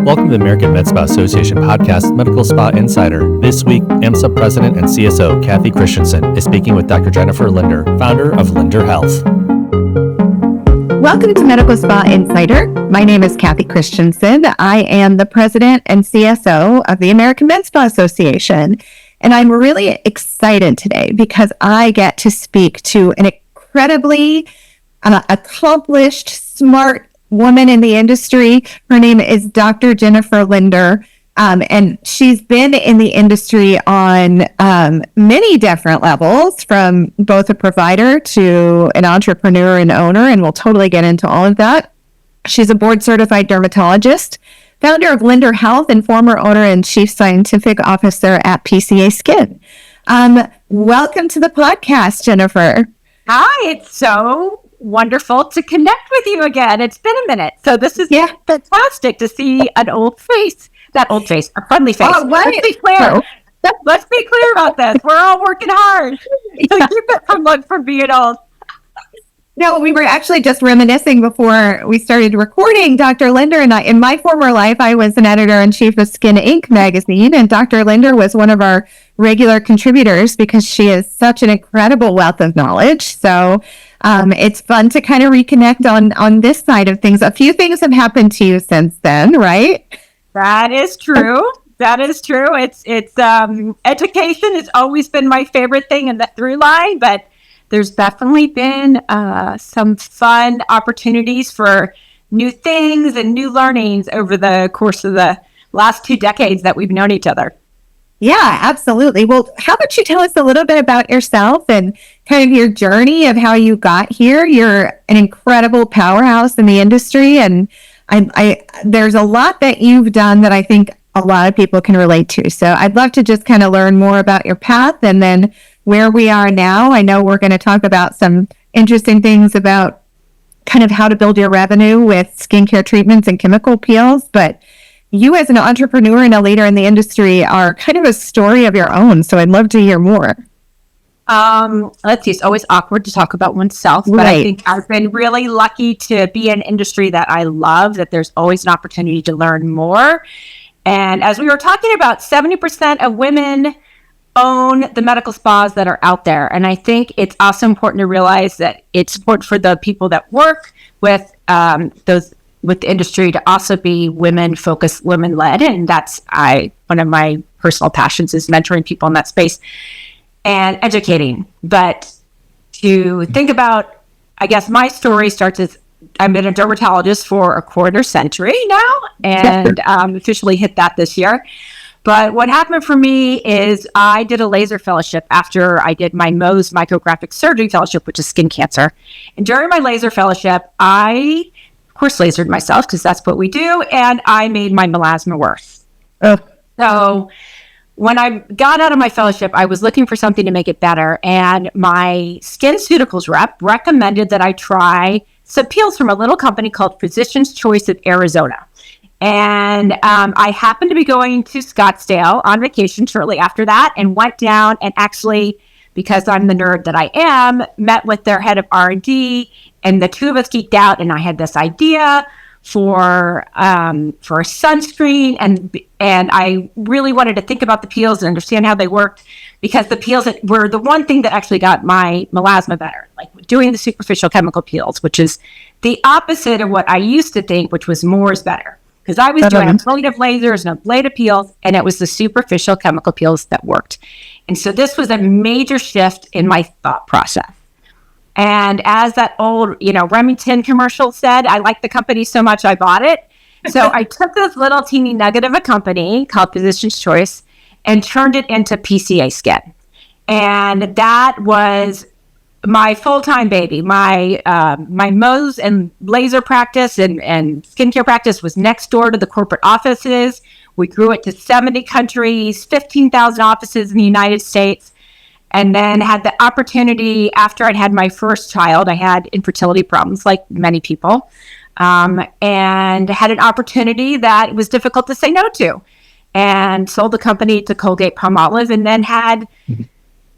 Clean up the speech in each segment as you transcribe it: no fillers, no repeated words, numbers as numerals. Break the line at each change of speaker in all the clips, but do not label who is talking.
Welcome to the American Med Spa Association podcast, Medical Spa Insider. This week, AmSpa President and CSO Cathy Christensen is speaking with Dr. Jennifer Linder, founder of Linder Health.
Welcome to Medical Spa Insider. My name is Cathy Christensen. I am the president and CSO of the American Med Spa Association. And I'm really excited today because I get to speak to an incredibly accomplished, smart woman in the industry. Her name is Dr. Jennifer Linder. And she's been in the industry on many different levels, from both a provider to an entrepreneur and owner, and we'll totally get into all of that. She's a board-certified dermatologist, founder of Linder Health, and former owner and chief scientific officer at PCA Skin. Welcome to the podcast, Jennifer.
Hi, it's so wonderful to connect with you again. It's been a minute. So this is fantastic to see an old face. That old face, a friendly face.
Oh,
Let's be clear. Let's be clear about this. We're all working hard to keep it from being old.
No, we were actually just reminiscing before we started recording. Dr. Linder and I, in my former life, I was an editor-in-chief of Skin Inc. magazine, and Dr. Linder was one of our regular contributors because she is such an incredible wealth of knowledge. So it's fun to kind of reconnect on this side of things. A few things have happened to you since then, right?
That is true. That is true. It's education has always been my favorite thing in the through line, but there's definitely been some fun opportunities for new things and new learnings over the course of the last 2 decades that we've known each other.
Yeah, absolutely. Well, how about you tell us a little bit about yourself and kind of your journey of how you got here? You're an incredible powerhouse in the industry, and there's a lot that you've done that I think a lot of people can relate to. So I'd love to just kind of learn more about your path and then where we are now. I know we're going to talk about some interesting things about kind of how to build your revenue with skincare treatments and chemical peels, but you as an entrepreneur and a leader in the industry are kind of a story of your own. So I'd love to hear more.
Let's see, it's always awkward to talk about oneself, but I think I've been really lucky to be in an industry that I love, that there's always an opportunity to learn more. And as we were talking about, 70% of women own the medical spas that are out there. And I think it's also important to realize that it's important for the people that work with with the industry to also be women-focused, women-led. And that's one of my personal passions is mentoring people in that space and educating. But to think about, I guess my story starts as I've been a dermatologist for a quarter century now, and officially hit that this year. But what happened for me is I did a laser fellowship after I did my Mohs micrographic surgery fellowship, which is skin cancer. And during my laser fellowship, I, of course, lasered myself because that's what we do, and I made my melasma worse. So when I got out of my fellowship, I was looking for something to make it better, and my SkinCeuticals rep recommended that I try some peels from a little company called Physician's Choice of Arizona. And I happened to be going to Scottsdale on vacation shortly after that and went down and actually, because I'm the nerd that I am, met with their head of R&D, and the two of us geeked out, and I had this idea for a sunscreen, and I really wanted to think about the peels and understand how they worked, because the peels were the one thing that actually got my melasma better, like doing the superficial chemical peels, which is the opposite of what I used to think, which was more is better. Because I was doing a blade of lasers and a blade of peels, and it was the superficial chemical peels that worked. And so this was a major shift in my thought process. And as that old, Remington commercial said, I liked the company so much I bought it. So I took this little teeny nugget of a company called Physician's Choice and turned it into PCA Skin. And that was my full-time baby. My Mohs and laser practice and skincare practice was next door to the corporate offices. We grew it to 70 countries, 15,000 offices in the United States, and then had the opportunity after I'd had my first child. I had infertility problems like many people, and had an opportunity that was difficult to say no to, and sold the company to Colgate-Palmolive, and then had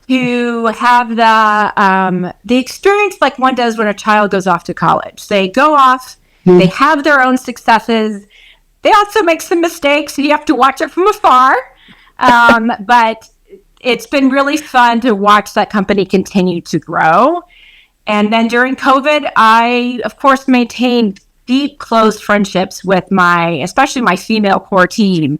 to have the experience like one does when a child goes off to college. They go off, they have their own successes, They also make some mistakes, and you have to watch it from afar. But it's been really fun to watch that company continue to grow. And then during COVID, I, of course, maintained deep, close friendships with especially my female core team,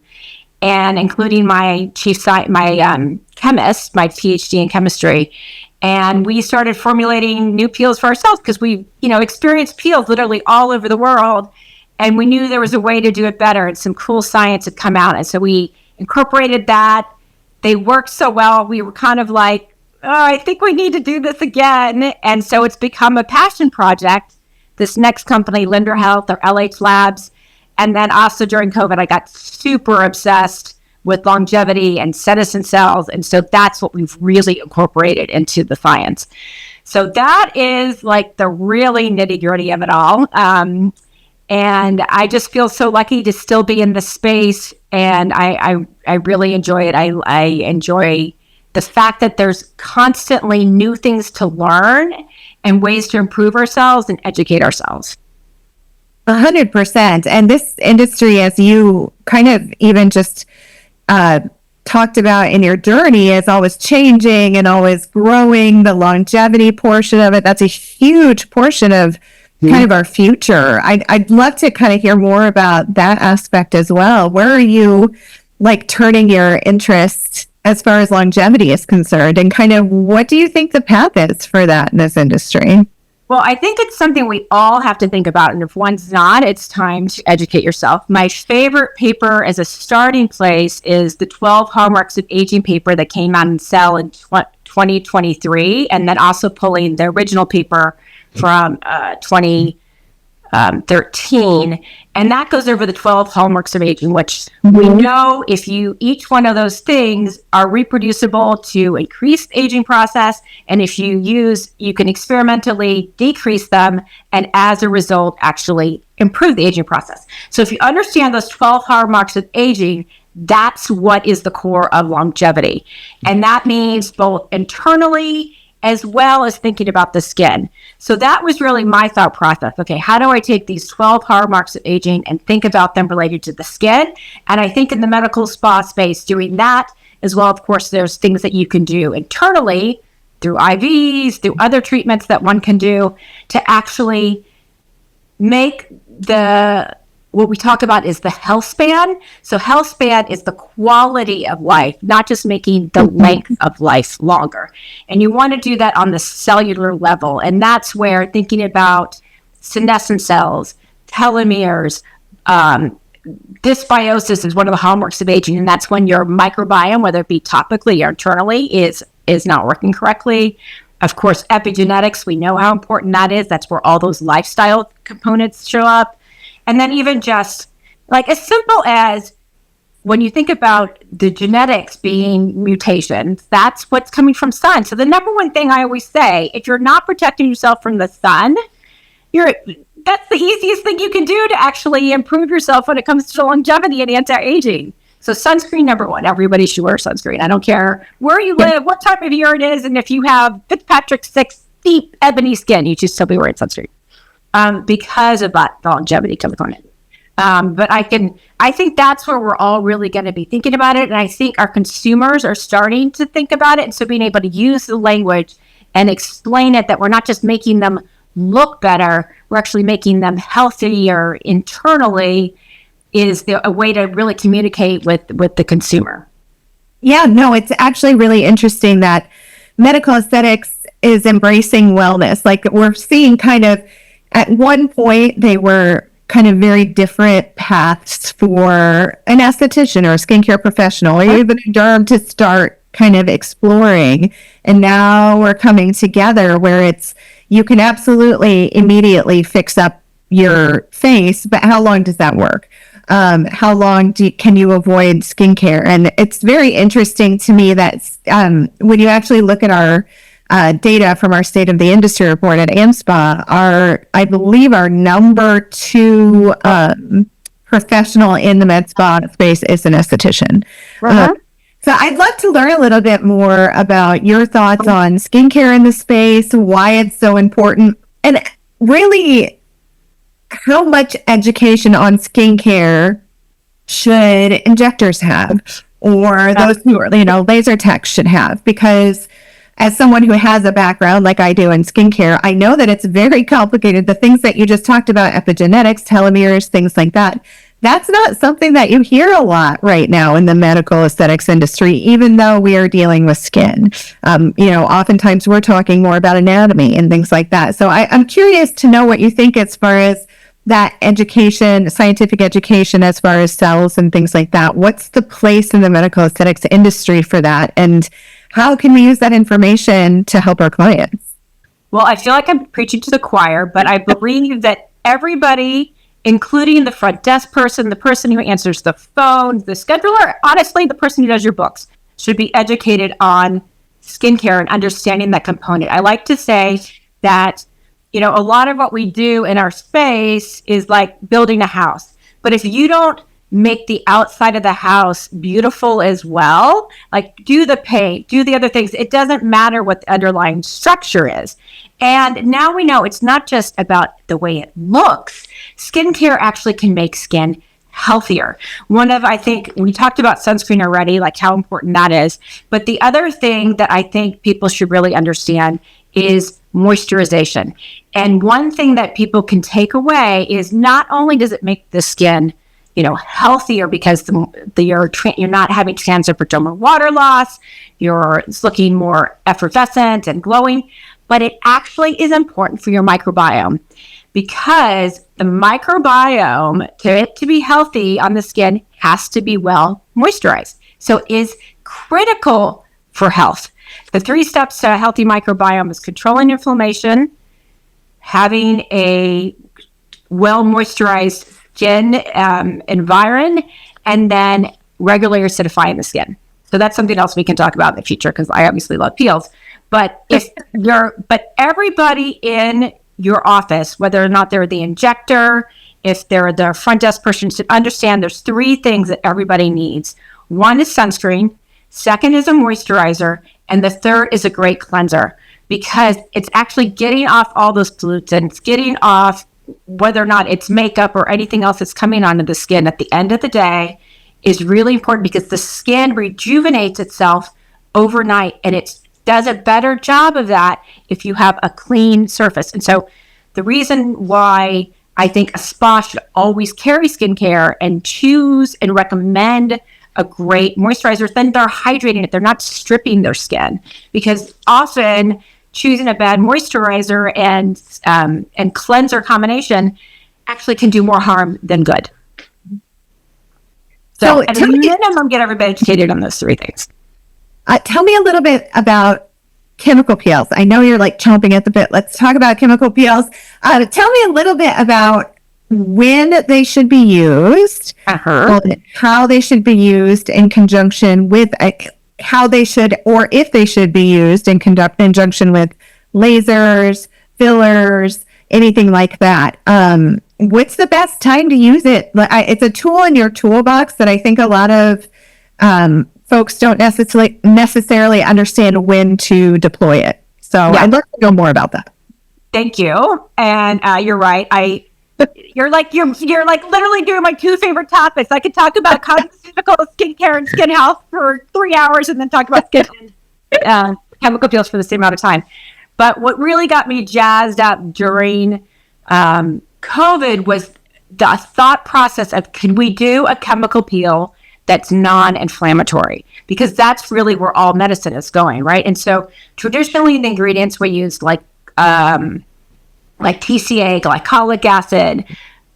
and including my chemist, my PhD in chemistry. And we started formulating new peels for ourselves because we, experienced peels literally all over the world. And we knew there was a way to do it better, and some cool science had come out. And so we incorporated that. They worked so well. We were kind of like, oh, I think we need to do this again. And so it's become a passion project. This next company, Linder Health or LH Labs. And then also during COVID, I got super obsessed with longevity and senescent cells. And so that's what we've really incorporated into the science. So that is like the really nitty gritty of it all. And I just feel so lucky to still be in this space. And I really enjoy it. I enjoy the fact that there's constantly new things to learn and ways to improve ourselves and educate ourselves.
100%. And this industry, as you kind of even just talked about in your journey, is always changing and always growing. The longevity portion of it, that's a huge portion of kind of our future. I'd love to kind of hear more about that aspect as well. Where are you like turning your interest as far as longevity is concerned, and kind of what do you think the path is for that in this industry?
Well, I think it's something we all have to think about. And if one's not, it's time to educate yourself. My favorite paper as a starting place is the 12 Hallmarks of Aging paper that came out in Cell in 2023. And then also pulling the original paper from 2013. And that goes over the 12 hallmarks of aging, which we know each one of those things are reproducible to increase the aging process. And if you can experimentally decrease them, and as a result, actually improve the aging process. So if you understand those 12 hallmarks of aging, that's what is the core of longevity. And that means both internally as well as thinking about the skin. So that was really my thought process. Okay, how do I take these 12 hallmarks of aging and think about them related to the skin? And I think in the medical spa space, doing that as well, of course, there's things that you can do internally through IVs, through other treatments that one can do to actually make what we talk about is the health span. So health span is the quality of life, not just making the length of life longer. And you want to do that on the cellular level. And that's where thinking about senescent cells, telomeres, dysbiosis is one of the hallmarks of aging. And that's when your microbiome, whether it be topically or internally, is not working correctly. Of course, epigenetics, we know how important that is. That's where all those lifestyle components show up. And then even just like as simple as when you think about the genetics being mutations, that's what's coming from sun. So the number one thing I always say, if you're not protecting yourself from the sun, that's the easiest thing you can do to actually improve yourself when it comes to longevity and anti-aging. So sunscreen, number one, everybody should wear sunscreen. I don't care where you live, what time of year it is, and if you have Fitzpatrick 6 deep ebony skin, you should still be wearing sunscreen. Because of that longevity component. But I think that's where we're all really going to be thinking about it. And I think our consumers are starting to think about it. And so being able to use the language and explain it, that we're not just making them look better, we're actually making them healthier internally, is a way to really communicate with the consumer.
Yeah, no, it's actually really interesting that medical aesthetics is embracing wellness. Like we're seeing kind of, at one point, they were kind of very different paths for an esthetician or a skincare professional or even a derm to start kind of exploring. And now we're coming together where you can absolutely immediately fix up your face, but how long does that work? How long can you avoid skincare? And it's very interesting to me that when you actually look at our data from our State of the Industry report at AmSpa, I believe our number 2 professional in the med spa space is an esthetician. So I'd love to learn a little bit more about your thoughts on skincare in the space, why it's so important, and really how much education on skincare should injectors have, or those who are, laser techs should have? Because as someone who has a background like I do in skincare, I know that it's very complicated. The things that you just talked about, epigenetics, telomeres, things like that, that's not something that you hear a lot right now in the medical aesthetics industry, even though we are dealing with skin. Oftentimes we're talking more about anatomy and things like that. So I'm curious to know what you think as far as that education, scientific education, as far as cells and things like that. What's the place in the medical aesthetics industry for that? And how can we use that information to help our clients?
Well, I feel like I'm preaching to the choir, but I believe that everybody, including the front desk person, the person who answers the phone, the scheduler, honestly, the person who does your books, should be educated on skincare and understanding that component. I like to say that, a lot of what we do in our space is like building a house. But if you don't make the outside of the house beautiful as well, like do the paint, do the other things, it doesn't matter what the underlying structure is. And now we know it's not just about the way it looks. Skincare actually can make skin healthier. I think we talked about sunscreen already, like how important that is. But the other thing that I think people should really understand is moisturization. And one thing that people can take away is not only does it make the skin, healthier because you're not having transepidermal water loss, it's looking more effervescent and glowing, but it actually is important for your microbiome, because the microbiome, to be healthy on the skin, has to be well moisturized. So it is critical for health. The 3 steps to a healthy microbiome is controlling inflammation, having a well moisturized skin environment, and then regularly acidifying the skin. So that's something else we can talk about in the future, because I obviously love peels. But everybody in your office, whether or not they're the injector, if they're the front desk person, should understand there's 3 things that everybody needs. 1 is sunscreen, 2nd is a moisturizer, and the 3rd is a great cleanser, because it's actually getting off all those pollutants, getting off whether or not it's makeup or anything else that's coming onto the skin at the end of the day is really important, because the skin rejuvenates itself overnight, and it does a better job of that if you have a clean surface. And so the reason why I think a spa should always carry skincare and choose and recommend a great moisturizer, then they're hydrating it. They're not stripping their skin, because often choosing a bad moisturizer and cleanser combination actually can do more harm than good. So at a minimum, get everybody educated on those 3 things.
Tell me a little bit about chemical peels. I know you're like chomping at the bit. Let's talk about chemical peels. Tell me a little bit about when they should be used, how they should be used in conjunction with how they should, or if they should be used in conjunction with lasers, fillers, anything like that. What's the best time to use it? It's a tool in your toolbox that I think a lot of folks don't necessarily understand when to deploy it. So I'd love to know more about that.
Thank you. And you're right. You're like literally doing my 2 favorite topics. I could talk about cosmeceutical skincare and skin health for 3 hours, and then talk about skin and chemical peels for the same amount of time. But what really got me jazzed up during COVID was the thought process of, can we do a chemical peel that's non-inflammatory? Because that's really where all medicine is going, right? And so traditionally the ingredients we use like PCA, glycolic acid,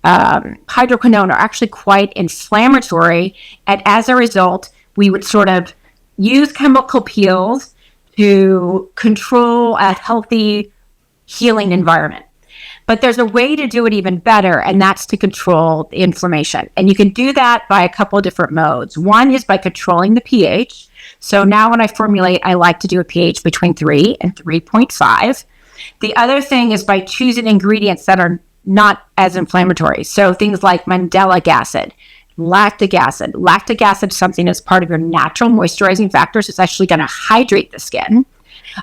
hydroquinone, are actually quite inflammatory. And as a result, we would sort of use chemical peels to control a healthy healing environment. But there's a way to do it even better, and that's to control the inflammation. And you can do that by a couple of different modes. One is by controlling the pH. So now when I formulate, I like to do a pH between 3 and 3.5. The other thing is by choosing ingredients that are not as inflammatory. So things like mandelic acid, lactic acid. Lactic acid is something that's part of your natural moisturizing factors. It's actually going to hydrate the skin.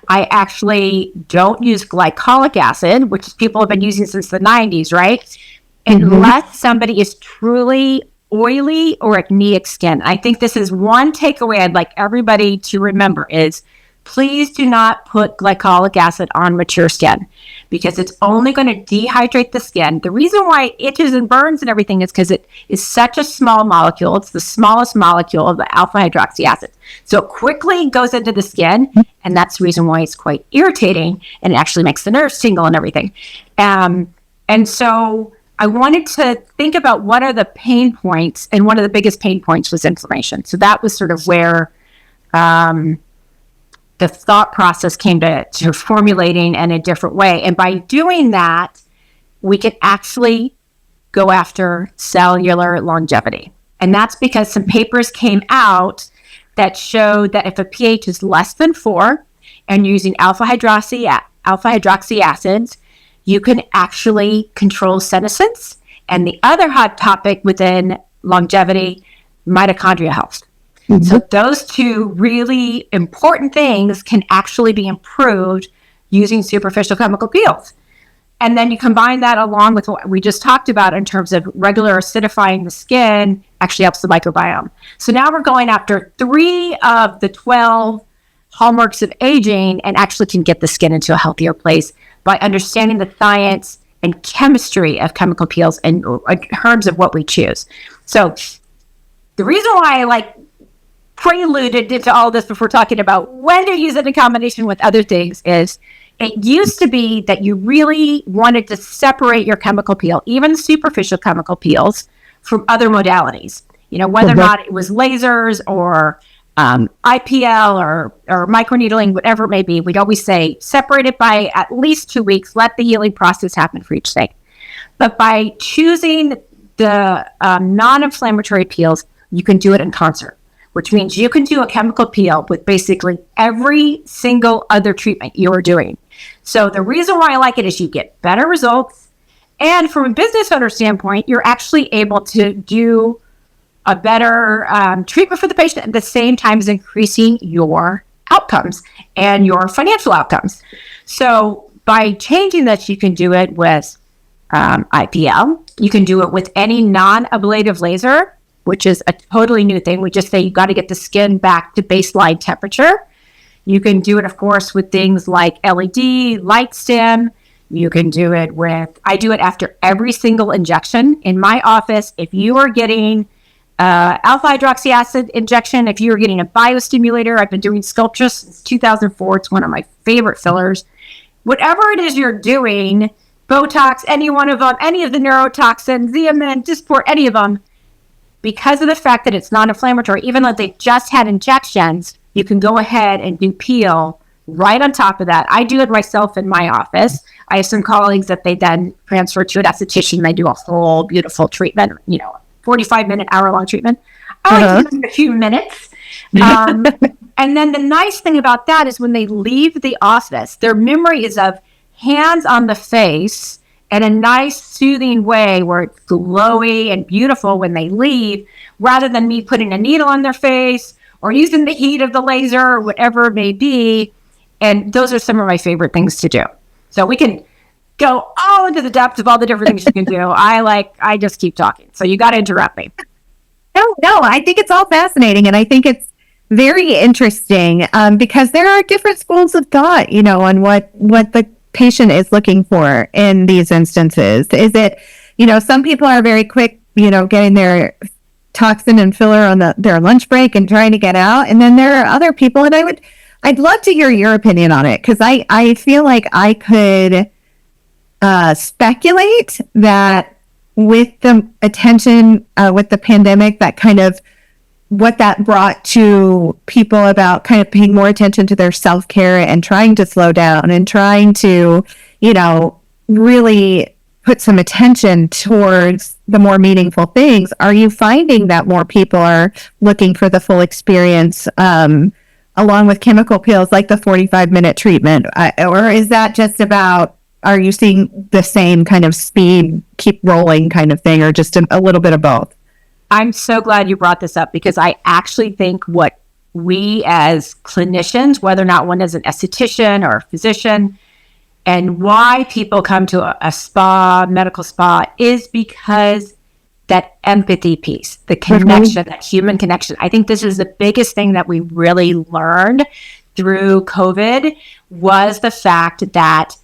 I actually don't use glycolic acid, which people have been using since the 90s, right? Unless somebody is truly oily or acneic skin. I think this is one takeaway I'd like everybody to remember is please do not put glycolic acid on mature skin because it's only going to dehydrate the skin. The reason why it itches and burns and everything is because it is such a small molecule. It's the smallest molecule of the alpha hydroxy acid. So it quickly goes into the skin, and that's the reason why it's quite irritating, and it actually makes the nerves tingle and everything. And so I wanted to think about what are the pain points, and one of the biggest pain points was inflammation. So that was sort of where the thought process came to formulating in a different way. And by doing that, we can actually go after cellular longevity. And that's because some papers came out that showed that if a pH is less than 4 and using alpha hydroxy acids, you can actually control senescence. And the other hot topic within longevity, mitochondria health. Mm-hmm. So those two really important things can actually be improved using superficial chemical peels. And then you combine that along with what we just talked about in terms of regular acidifying the skin actually helps the microbiome. So now we're going after 3 of the 12 hallmarks of aging and actually can get the skin into a healthier place by understanding the science and chemistry of chemical peels and in terms of what we choose. So the reason why I preluded into all this before talking about when to use it in combination with other things is it used to be that you really wanted to separate your chemical peel, even superficial chemical peels, from other modalities. Whether or not it was lasers or IPL or microneedling, whatever it may be, we'd always say separate it by at least 2 weeks, let the healing process happen for each thing. But by choosing the non-inflammatory peels, you can do it in concert, which means you can do a chemical peel with basically every single other treatment you're doing. So the reason why I like it is you get better results. And from a business owner standpoint, you're actually able to do a better treatment for the patient at the same time as increasing your outcomes and your financial outcomes. So by changing this, you can do it with IPL. You can do it with any non-ablative laser, which is a totally new thing. We just say you got to get the skin back to baseline temperature. You can do it, of course, with things like LED, light stim. You can do it I do it after every single injection. In my office, if you are getting alpha hydroxy acid injection, if you're getting a biostimulator, I've been doing Sculptra since 2004. It's one of my favorite fillers. Whatever it is you're doing, Botox, any one of them, any of the neurotoxins, Xeomin, Dysport, any of them, because of the fact that it's non-inflammatory, even though they just had injections, you can go ahead and do peel right on top of that. I do it myself in my office. I have some colleagues that they then transfer to an esthetician. They do a whole beautiful treatment, 45-minute, hour-long treatment. I like to do it in a few minutes. And then the nice thing about that is when they leave the office, their memory is of hands on the face in a nice, soothing way where it's glowy and beautiful when they leave, rather than me putting a needle on their face or using the heat of the laser or whatever it may be. And those are some of my favorite things to do. So we can go all into the depths of all the different things you can do. I just keep talking. So you got to interrupt me.
No, I think it's all fascinating. And I think it's very interesting because there are different schools of thought, on what the patient is looking for in these instances. Is it, some people are very quick, getting their toxin and filler on their lunch break and trying to get out. And then there are other people, and I'd love to hear your opinion on it, because I feel like I could speculate that with the attention, with the pandemic, that kind of what that brought to people about kind of paying more attention to their self-care and trying to slow down and trying to, really put some attention towards the more meaningful things. Are you finding that more people are looking for the full experience along with chemical peels like the 45-minute treatment? Or is that just about, are you seeing the same kind of speed, keep rolling kind of thing, or just a little bit of both?
I'm so glad you brought this up, because I actually think what we as clinicians, whether or not one is an esthetician or a physician, and why people come to a spa, medical spa, is because that empathy piece, the connection, that human connection. I think this is the biggest thing that we really learned through COVID was the fact that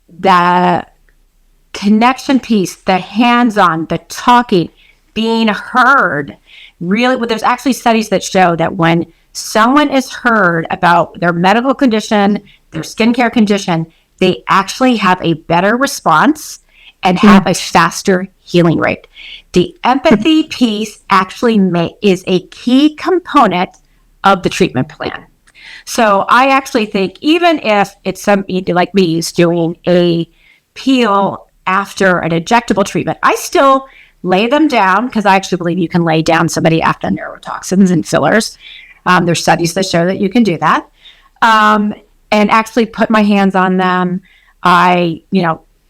the connection piece, the hands-on, the talking, being heard, really, well, there's actually studies that show that when someone is heard about their medical condition, their skincare condition, they actually have a better response and have a faster healing rate. The empathy piece actually is a key component of the treatment plan. So I actually think even if it's somebody like me who's doing a peel after an injectable treatment, I still lay them down because I actually believe you can lay down somebody after neurotoxins and fillers. There's studies that show that you can do that. And actually put my hands on them.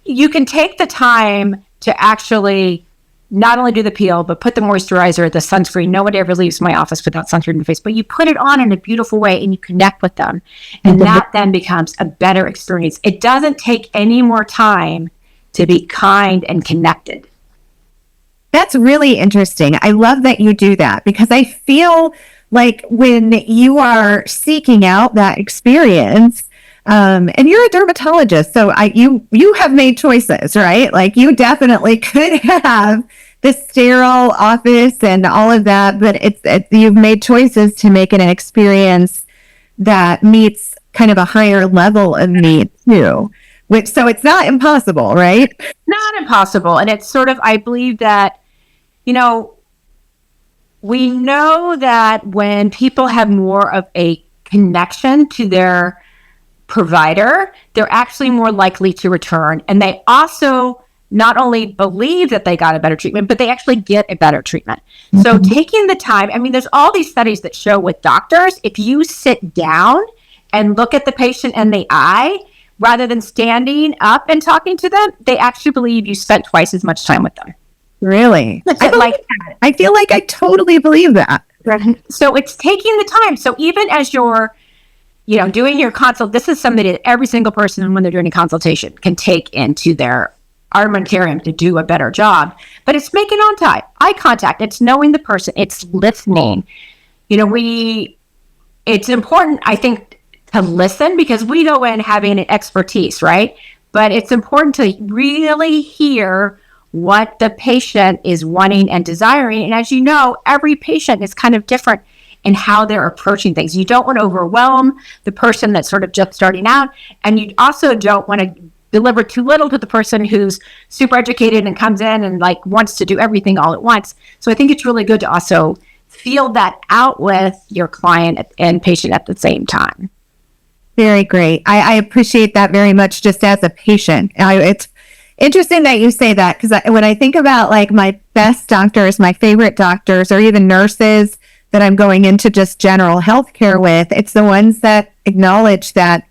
You can take the time to actually not only do the peel, but put the moisturizer, the sunscreen. Nobody ever leaves my office without sunscreen in the face, but you put it on in a beautiful way and you connect with them. And that then becomes a better experience. It doesn't take any more time to be kind and connected.
That's really interesting. I love that you do that because I feel like when you are seeking out that experience, and you're a dermatologist, so you have made choices, right? Like you definitely could have the sterile office and all of that, but you've made choices to make it an experience that meets kind of a higher level of need too. So it's not impossible, right?
Not impossible, and it's sort of, I believe that, we know that when people have more of a connection to their provider, they're actually more likely to return. And they also not only believe that they got a better treatment, but they actually get a better treatment. Mm-hmm. So taking the time, there's all these studies that show with doctors, if you sit down and look at the patient in the eye, rather than standing up and talking to them, they actually believe you spent twice as much time with them.
Really? I feel like I totally believe that.
So it's taking the time. So even as you're doing your consult, this is something that every single person when they're doing a consultation can take into their armamentarium to do a better job. But it's making eye contact. It's knowing the person. It's listening. It's important, I think, to listen because we go in having an expertise, right? But it's important to really hear what the patient is wanting and desiring. And as you know, every patient is kind of different in how they're approaching things. You don't want to overwhelm the person that's sort of just starting out. And you also don't want to deliver too little to the person who's super educated and comes in and wants to do everything all at once. So I think it's really good to also feel that out with your client and patient at the same time.
Very great. I appreciate that very much just as a patient. It's interesting that you say that because when I think about my best doctors, my favorite doctors, or even nurses that I'm going into just general healthcare with, it's the ones that acknowledge that,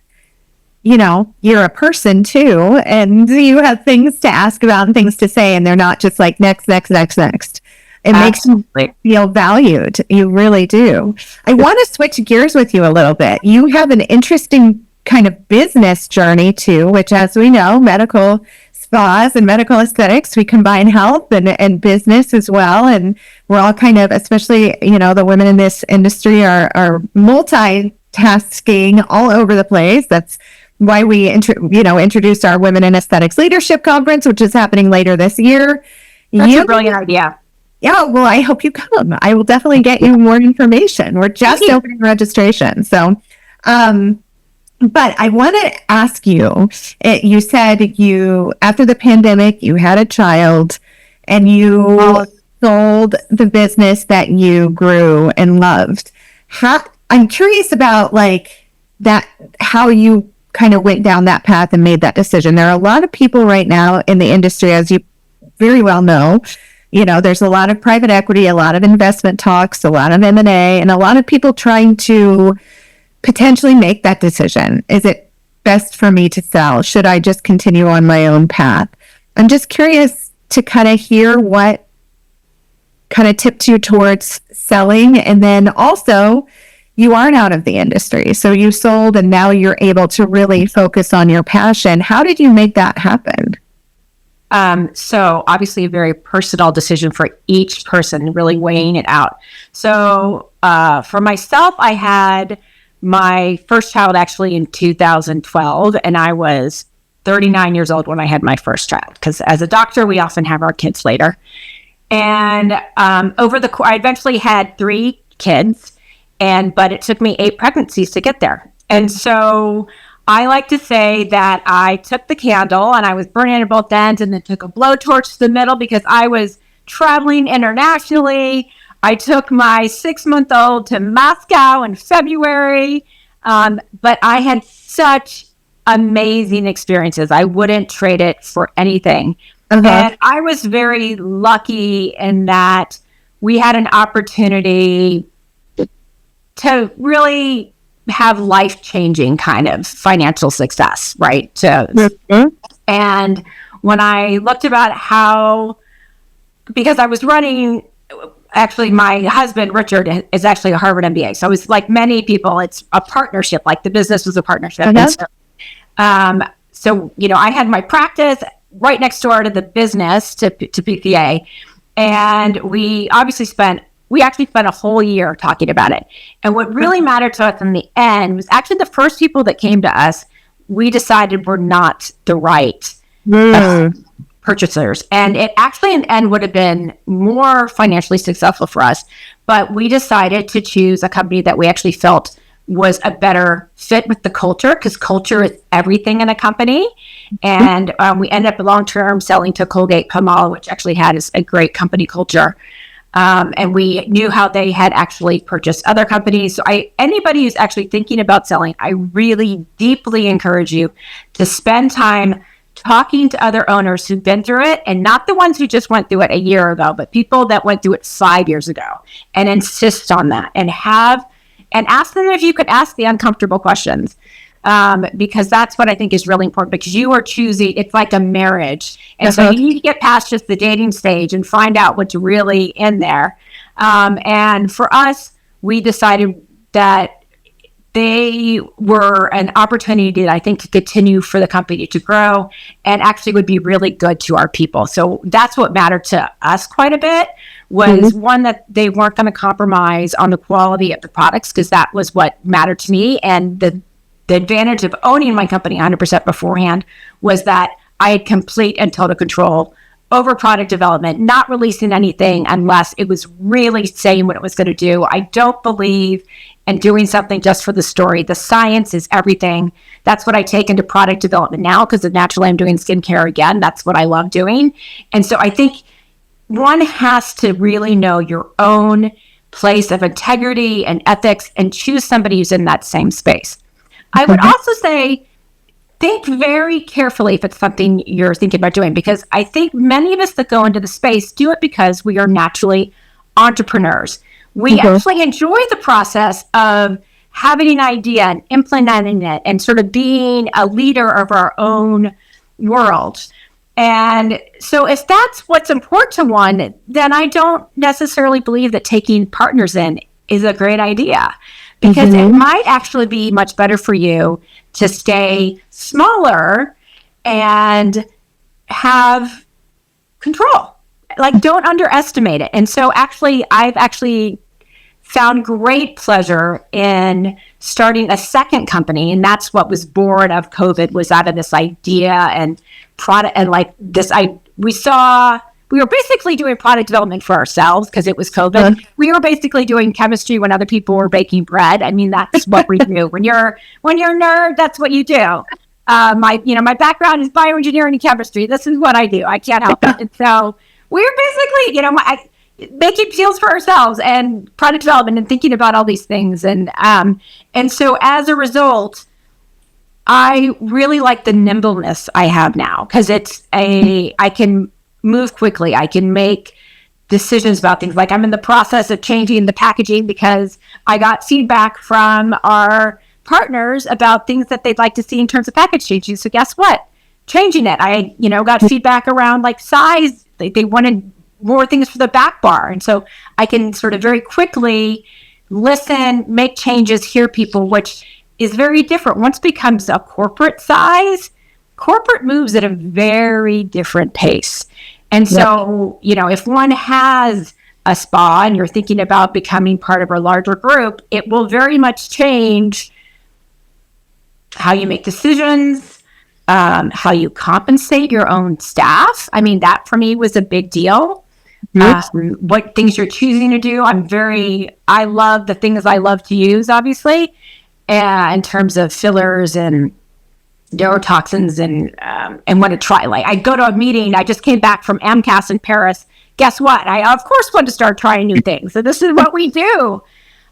you're a person too, and you have things to ask about and things to say, and they're not just next. It makes you feel valued. You really do. I want to switch gears with you a little bit. You have an interesting kind of business journey too, which, as we know, medical spas and medical aesthetics, we combine health and business as well. And we're all kind of, especially, the women in this industry are multitasking all over the place. That's why we, introduced our Women in Aesthetics Leadership Conference, which is happening later this year.
That's a brilliant idea.
Yeah, well, I hope you come. I will definitely get you more information. We're just opening registration. So, but I want to ask you, you said after the pandemic, you had a child and you sold the business that you grew and loved. I'm curious about how you kind of went down that path and made that decision. There are a lot of people right now in the industry, as you very well know, there's a lot of private equity, a lot of investment talks, a lot of M&A, and a lot of people trying to potentially make that decision. Is it best for me to sell? Should I just continue on my own path? I'm just curious to kind of hear what kind of tipped you towards selling. And then also, you aren't out of the industry. So you sold and now you're able to really focus on your passion. How did you make that happen?
So obviously a very personal decision for each person, really weighing it out. So for myself, I had my first child actually in 2012, and I was 39 years old when I had my first child, because as a doctor, we often have our kids later. And I eventually had 3 kids, but it took me 8 pregnancies to get there. And so I like to say that I took the candle and I was burning at both ends, and then took a blowtorch to the middle because I was traveling internationally. I took my 6-month-old to Moscow in February, but I had such amazing experiences. I wouldn't trade it for anything. And I was very lucky in that we had an opportunity to really have life-changing kind of financial success, right? And when I looked about because I was running, actually my husband, Richard, is actually a Harvard MBA. So it was like many people, it's a partnership, like the business was a partnership. So, I had my practice right next door to the business, to PCA. And we actually spent a whole year talking about it. And what really mattered to us in the end was actually the first people that came to us, we decided were not the right purchasers. And it actually in the end would have been more financially successful for us. But we decided to choose a company that we actually felt was a better fit with the culture, because culture is everything in a company. And we ended up long-term selling to Colgate-Palmolive, which actually had a great company culture. And we knew how they had actually purchased other companies. So anybody who's actually thinking about selling, I really deeply encourage you to spend time talking to other owners who've been through it, and not the ones who just went through it a year ago, but people that went through it 5 years ago, and insist on that, and ask them if you could ask the uncomfortable questions. Because that's what I think is really important, because you are choosing, it's like a marriage. And so you need to get past just the dating stage and find out what's really in there. And for us, we decided that they were an opportunity, I think, to continue for the company to grow, and actually would be really good to our people. So that's what mattered to us quite a bit, was one, that they weren't going to compromise on the quality of the products, because that was what mattered to me. And the advantage of owning my company 100% beforehand was that I had complete and total control over product development, not releasing anything unless it was really saying what it was going to do. I don't believe in doing something just for the story. The science is everything. That's what I take into product development now, because naturally I'm doing skincare again. That's what I love doing. And so I think one has to really know your own place of integrity and ethics, and choose somebody who's in that same space. I would also say, think very carefully if it's something you're thinking about doing, because I think many of us that go into the space do it because we are naturally entrepreneurs. We actually enjoy the process of having an idea and implementing it, and sort of being a leader of our own world. And so if that's what's important to one, then I don't necessarily believe that taking partners in is a great idea, because it might actually be much better for you to stay smaller and have control. Like, don't underestimate it. And so I've found great pleasure in starting a second company. And that's what was born of COVID, was out of this idea and product, and like this, we were basically doing product development for ourselves because it was COVID. We were basically doing chemistry when other people were baking bread. I mean, that's what we do. When you're a nerd, that's what you do. My background is bioengineering and chemistry. This is what I do. I can't help it. And so we were basically, making deals for ourselves and product development and thinking about all these things. And so as a result, I really like the nimbleness I have now, because I can move quickly. I can make decisions about things. Like, I'm in the process of changing the packaging because I got feedback from our partners about things that they'd like to see in terms of package changing. So guess what? Changing it. I, got feedback around like size. They wanted more things for the back bar. And so I can sort of very quickly listen, make changes, hear people, which is very different. Once it becomes a corporate size, corporate moves at a very different pace. And so, if one has a spa and you're thinking about becoming part of a larger group, it will very much change how you make decisions, how you compensate your own staff. I mean, that for me was a big deal. What things you're choosing to do. I love the things I love to use, obviously, in terms of fillers and neurotoxins and want to try. Like, I go to a meeting. I just came back from AMCAS in Paris. Guess what? I, of course, want to start trying new things. So this is what we do.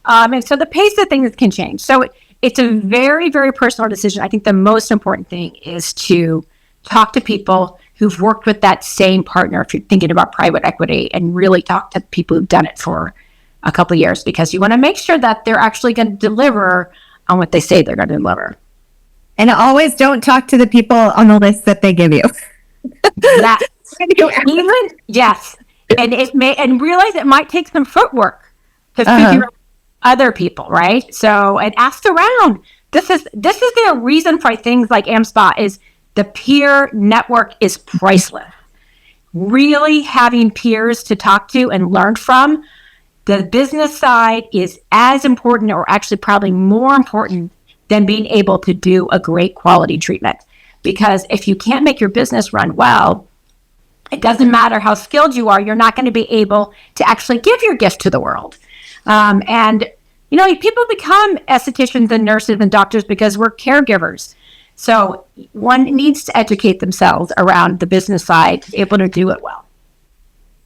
And so the pace of things can change. So it's a very, very personal decision. I think the most important thing is to talk to people who've worked with that same partner, if you're thinking about private equity, and really talk to people who've done it for a couple of years, because you want to make sure that they're actually going to deliver on what they say they're going to deliver.
And always don't talk to the people on the list that they give you.
Yes. And realize it might take some footwork to figure out other people, right? So, and ask around. This is the reason for things like AmSpa is the peer network is priceless. Really having peers to talk to and learn from. The business side is as important, or actually probably more important, than being able to do a great quality treatment. Because if you can't make your business run well, it doesn't matter how skilled you are, you're not going to be able to actually give your gift to the world. And people become estheticians and nurses and doctors because we're caregivers. So one needs to educate themselves around the business side to be able to do it well.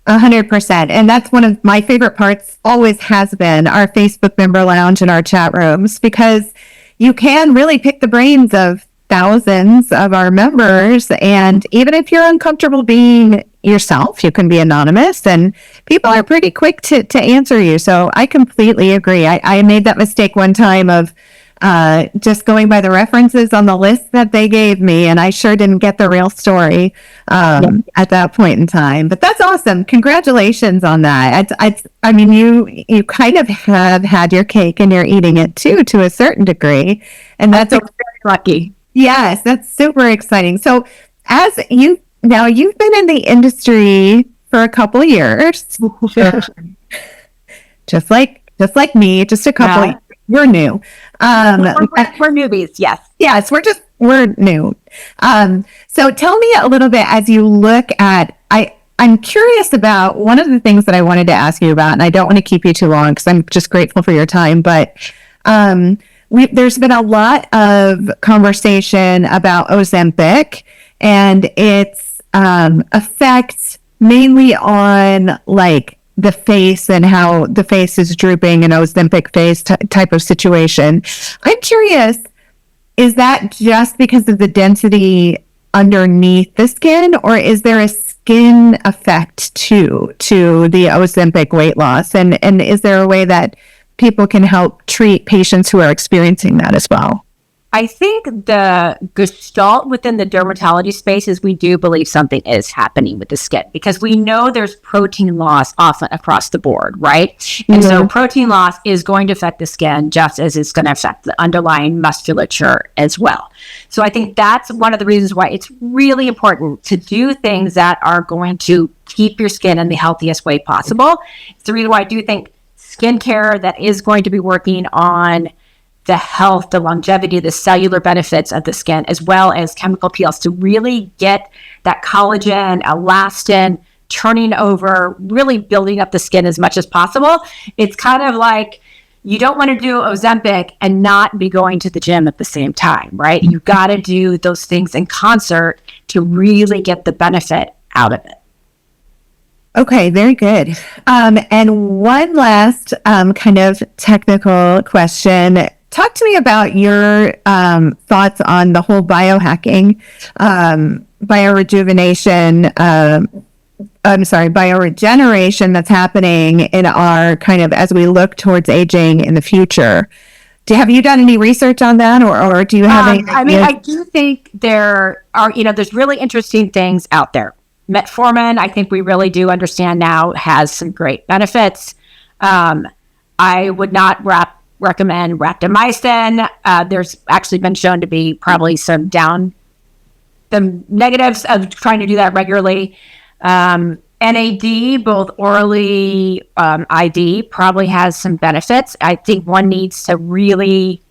100%. And that's one of my favorite parts, always has been, our Facebook member lounge and our chat rooms, because you can really pick the brains of thousands of our members. And even if you're uncomfortable being yourself, you can be anonymous, and people are pretty quick to answer you. So I completely agree. I made that mistake one time of just going by the references on the list that they gave me, and I sure didn't get the real story at that point in time. But that's awesome. Congratulations on that. I mean, you kind of have had your cake and you're eating it too, to a certain degree, and that's
very lucky.
Yes, that's super exciting. So you've been in the industry for a couple of years, just like me, just a couple.
Yeah.
We're new.
We're newbies. Yes.
Yes, we're new. So tell me a little bit as you look at. I'm curious about one of the things that I wanted to ask you about, and I don't want to keep you too long because I'm just grateful for your time. But there's been a lot of conversation about Ozempic and its effects mainly on like the face and how the face is drooping, an Ozempic face type of situation. I'm curious, is that just because of the density underneath the skin, or is there a skin effect to the Ozempic weight loss? And is there a way that people can help treat patients who are experiencing that as well?
I think the gestalt within the dermatology space is we do believe something is happening with the skin, because we know there's protein loss often across the board, right? And so protein loss is going to affect the skin just as it's going to affect the underlying musculature as well. So I think that's one of the reasons why it's really important to do things that are going to keep your skin in the healthiest way possible. It's the reason why I do think skincare that is going to be working on the health, the longevity, the cellular benefits of the skin, as well as chemical peels to really get that collagen, elastin turning over, really building up the skin as much as possible. It's kind of like you don't want to do Ozempic and not be going to the gym at the same time, right? You've got to do those things in concert to really get the benefit out of it.
Okay, very good. And one last kind of technical question. Talk to me about your thoughts on the whole biohacking, bioregeneration that's happening in our kind of as we look towards aging in the future. Have you done any research on that, or do you have any?
I do think there are, there's really interesting things out there. Metformin, I think we really do understand now, has some great benefits. I would not recommend rapamycin. There's actually been shown to be probably some the negatives of trying to do that regularly. NAD, both orally, ID, probably has some benefits. I think one needs to really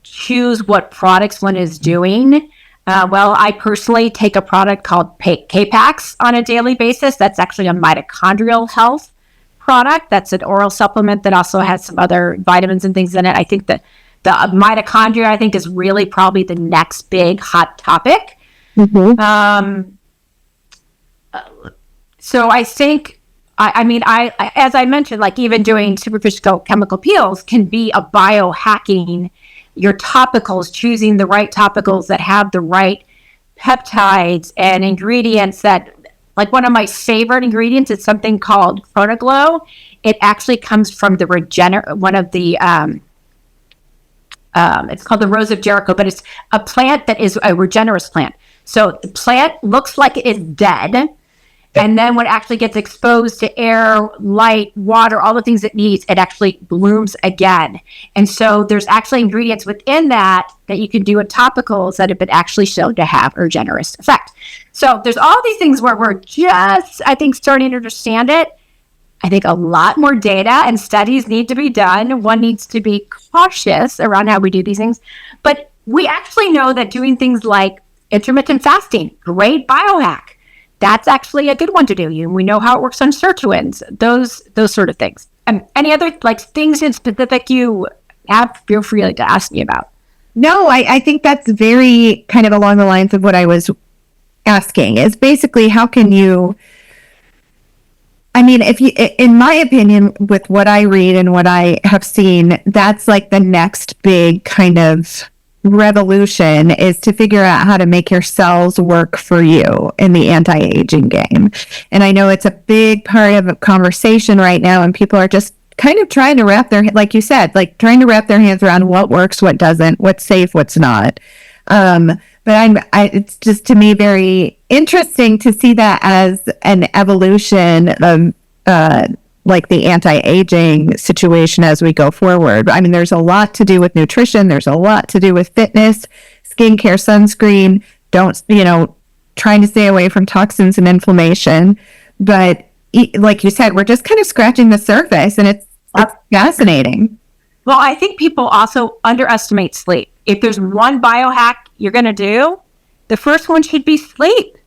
choose what products one is doing. I personally take a product called K-Pax on a daily basis. That's actually a mitochondrial health product. That's an oral supplement that also has some other vitamins and things in it. I think that the mitochondria, I think, is really probably the next big hot topic. So I think, I as I mentioned, like even doing superficial chemical peels can be a biohacking. Your topicals, choosing the right topicals that have the right peptides and ingredients that, like one of my favorite ingredients is something called Chronoglow. It actually comes from the it's called the Rose of Jericho, but it's a plant that is a regenerous plant. So the plant looks like it is dead. And then when it actually gets exposed to air, light, water, all the things it needs, it actually blooms again. And so there's actually ingredients within that you can do with topicals that have been actually shown to have a regenerous effect. So there's all these things where we're just, I think, starting to understand it. I think a lot more data and studies need to be done. One needs to be cautious around how we do these things. But we actually know that doing things like intermittent fasting, great biohack. That's actually a good one to do. We know how it works on sirtuins, those sort of things. Any other things in specific you have, feel free to ask me about.
No, I think that's very kind of along the lines of what I was asking, is basically how can you, if you, in my opinion, with what I read and what I have seen, that's like the next big kind of revolution, is to figure out how to make your cells work for you in the anti-aging game. And I know it's a big part of a conversation right now, and people are just kind of trying to wrap their, like you said, trying to wrap their hands around what works, what doesn't, what's safe, what's not. But it's just, to me, very interesting to see that as an evolution of the anti-aging situation as we go forward. There's a lot to do with nutrition. There's a lot to do with fitness, skincare, sunscreen, trying to stay away from toxins and inflammation. But like you said, we're just kind of scratching the surface, and it's fascinating.
Well, I think people also underestimate sleep. If there's one biohack you're going to do, the first one should be sleep.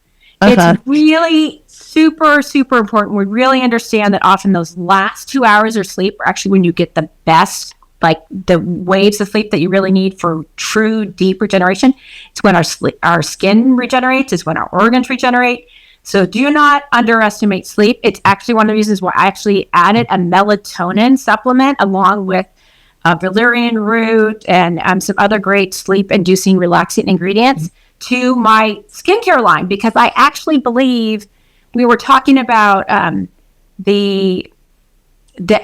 It's really super, super important. We really understand that often those last 2 hours of sleep are actually when you get the best, the waves of sleep that you really need for true deep regeneration. It's when our skin regenerates. It's when our organs regenerate. So do not underestimate sleep. It's actually one of the reasons why I actually added a melatonin supplement along with valerian root and some other great sleep-inducing, relaxing ingredients to my skincare line, because I actually believe we were talking about the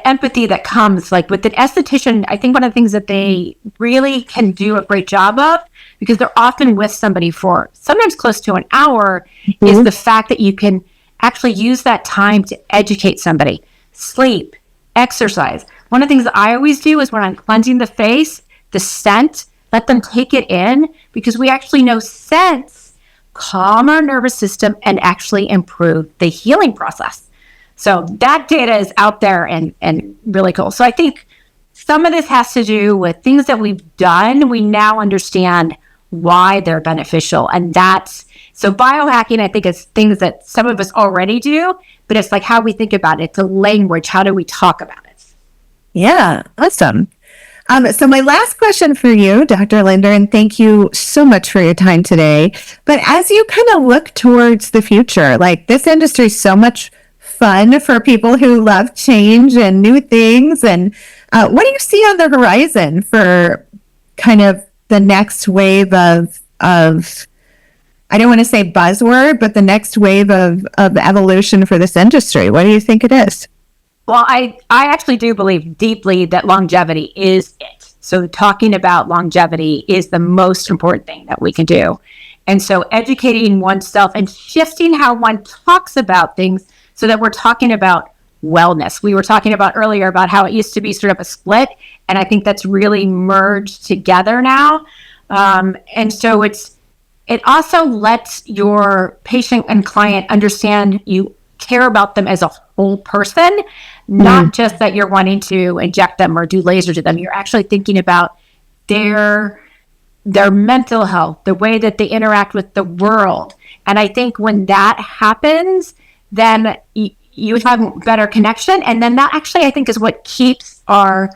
empathy that comes with an esthetician. I think one of the things that they really can do a great job of, because they're often with somebody for sometimes close to an hour, is the fact that you can actually use that time to educate somebody. Sleep, exercise. One of the things that I always do is when I'm cleansing the face, the scent, let them take it in, because we actually know scents calm our nervous system and actually improve the healing process. So that data is out there and really cool. So I think some of this has to do with things that we've done. We now understand why they're beneficial. And so biohacking, I think, is things that some of us already do, but it's how we think about it. It's a language. How do we talk about it?
Yeah, awesome. So my last question for you, Dr. Linder, and thank you so much for your time today. But as you kind of look towards the future, this industry is so much fun for people who love change and new things. And what do you see on the horizon for kind of the next wave of I don't want to say buzzword, but the next wave of evolution for this industry? What do you think it is?
Well, I actually do believe deeply that longevity is it. So talking about longevity is the most important thing that we can do. And so educating oneself and shifting how one talks about things so that we're talking about wellness. We were talking about earlier about how it used to be sort of a split, and I think that's really merged together now. And so it's it also lets your patient and client understand you care about them as a whole person, not just that you're wanting to inject them or do laser to them. You're actually thinking about their mental health, the way that they interact with the world. And I think when that happens, then you have better connection. And then that actually, I think, is what keeps our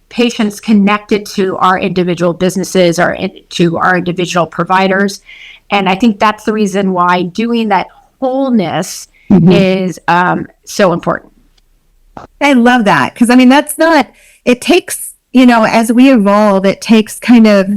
patients connected to our individual businesses or to our individual providers. And I think that's the reason why doing that wholeness is so important.
I love that. Because, I mean, it takes, as we evolve, it takes kind of,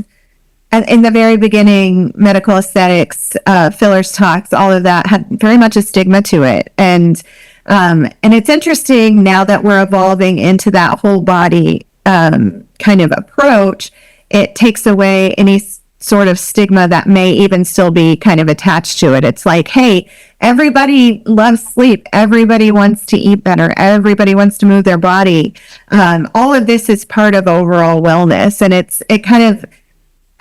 in the very beginning, medical aesthetics, fillers, talks, all of that had very much a stigma to it. And it's interesting now that we're evolving into that whole body kind of approach. It takes away any sort of stigma that may even still be kind of attached to it. It's like, hey, everybody loves sleep. Everybody wants to eat better. Everybody wants to move their body. All of this is part of overall wellness. And it kind of,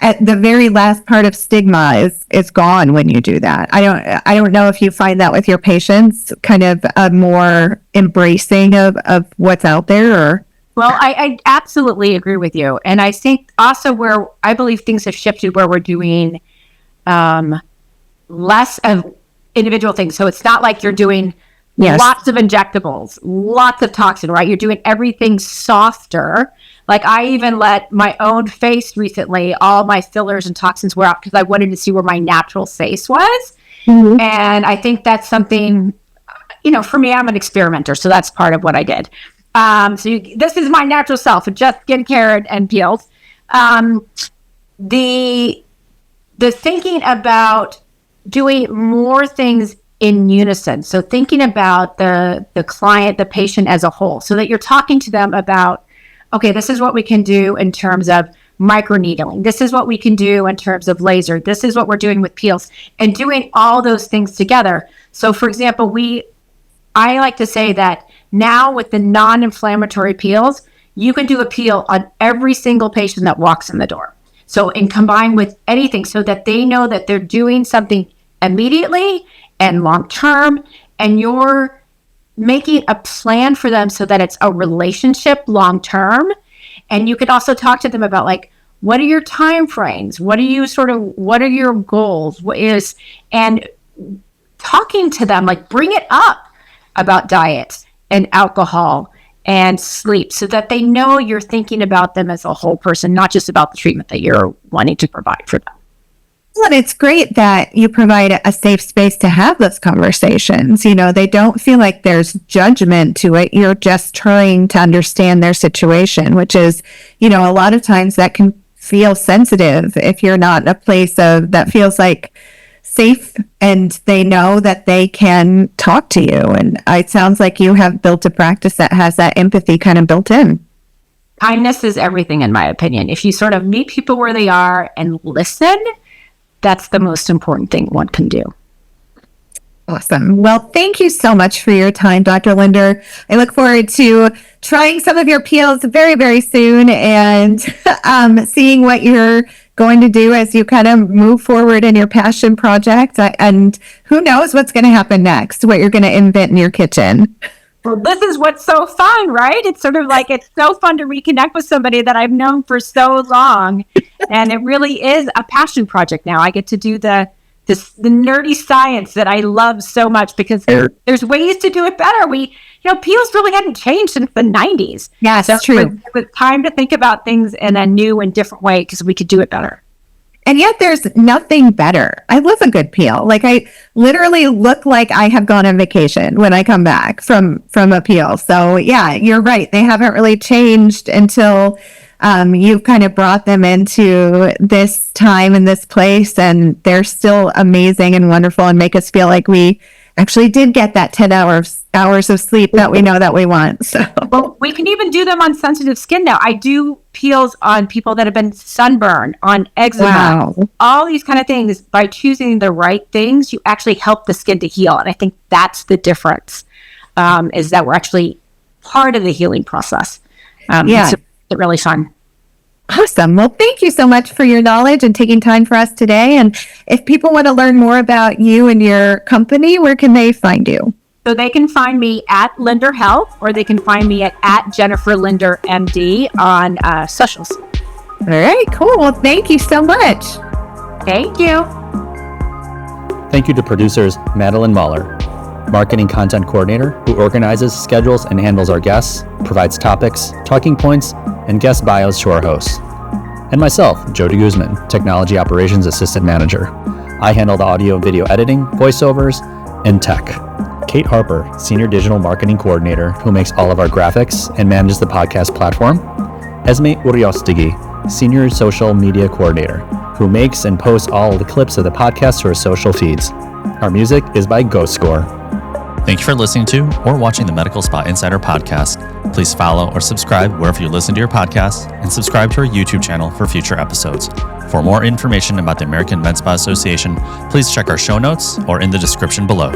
at the very last part of stigma is gone when you do that. I don't know if you find that with your patients, kind of a more embracing of what's out there, or.
Well, I absolutely agree with you. And I think also where I believe things have shifted, where we're doing less of individual things. So it's not like you're doing lots of injectables, lots of toxin, right? You're doing everything softer. Like I even let my own face recently, all my fillers and toxins wear out because I wanted to see where my natural face was. And I think that's something, for me, I'm an experimenter. So that's part of what I did. This is my natural self, just skincare and peels. The thinking about doing more things in unison. So thinking about the client, the patient as a whole, so that you're talking to them about, okay, this is what we can do in terms of microneedling. This is what we can do in terms of laser. This is what we're doing with peels, and doing all those things together. So for example, I like to say that now with the non-inflammatory peels, you can do a peel on every single patient that walks in the door. So, and combine with anything so that they know that they're doing something immediately and long-term, and you're making a plan for them so that it's a relationship long-term. And you could also talk to them about, like, what are your time frames? What are your goals? And talking to them, like, bring it up about diet and alcohol and sleep, so that they know you're thinking about them as a whole person, not just about the treatment that you're wanting to provide for them.
Well, and it's great that you provide a safe space to have those conversations. They don't feel like there's judgment to it. You're just trying to understand their situation, which is, a lot of times that can feel sensitive if you're not in a place that feels like safe and they know that they can talk to you. And it sounds like you have built a practice that has that empathy kind of built in.
Kindness is everything, in my opinion. If you sort of meet people where they are and listen, that's the most important thing one can do.
Awesome. Well, thank you so much for your time, Dr. Linder. I look forward to trying some of your peels very, very soon and seeing what you're going to do as you kind of move forward in your passion project. And who knows what's going to happen next, what you're going to invent in your kitchen.
Well, this is what's so fun, right? It's sort of like, it's so fun to reconnect with somebody that I've known for so long. And it really is a passion project now. I get to do the nerdy science that I love so much, because there's ways to do it better. Peels really hadn't changed since the 90s.
Yes, that's true.
It was time to think about things in a new and different way, because we could do it better.
And yet there's nothing better. I love a good peel. Like, I literally look like I have gone on vacation when I come back from a peel. So yeah, you're right. They haven't really changed until you've kind of brought them into this time and this place, and they're still amazing and wonderful and make us feel like we actually did get that 10 hours of sleep that we know that we want. So,
well, we can even do them on sensitive skin now. I do peels on people that have been sunburned, on eczema, all these kind of things. By choosing the right things, you actually help the skin to heal. And I think that's the difference, is that we're actually part of the healing process. It's really fun.
Awesome. Well, thank you so much for your knowledge and taking time for us today. And if people want to learn more about you and your company, where can they find you?
So they can find me at Linder Health, or they can find me at Jennifer Linder MD on socials.
All right, cool. Well, thank you so much.
Thank you.
Thank you to producers Madeline Mahler, marketing content coordinator who organizes, schedules, and handles our guests, provides topics, talking points, and guest bios to our hosts. And myself, Joe DeGuzman, technology operations assistant manager. I handle the audio and video editing, voiceovers, and tech. Kate Harper, senior digital marketing coordinator who makes all of our graphics and manages the podcast platform. Esme Uriostegui, senior social media coordinator who makes and posts all the clips of the podcast to our social feeds. Our music is by Ghost Score. Thank you for listening to or watching the Medical Spa Insider podcast. Please follow or subscribe wherever you listen to your podcasts, and subscribe to our YouTube channel for future episodes. For more information about the American Med Spa Association, please check our show notes or in the description below.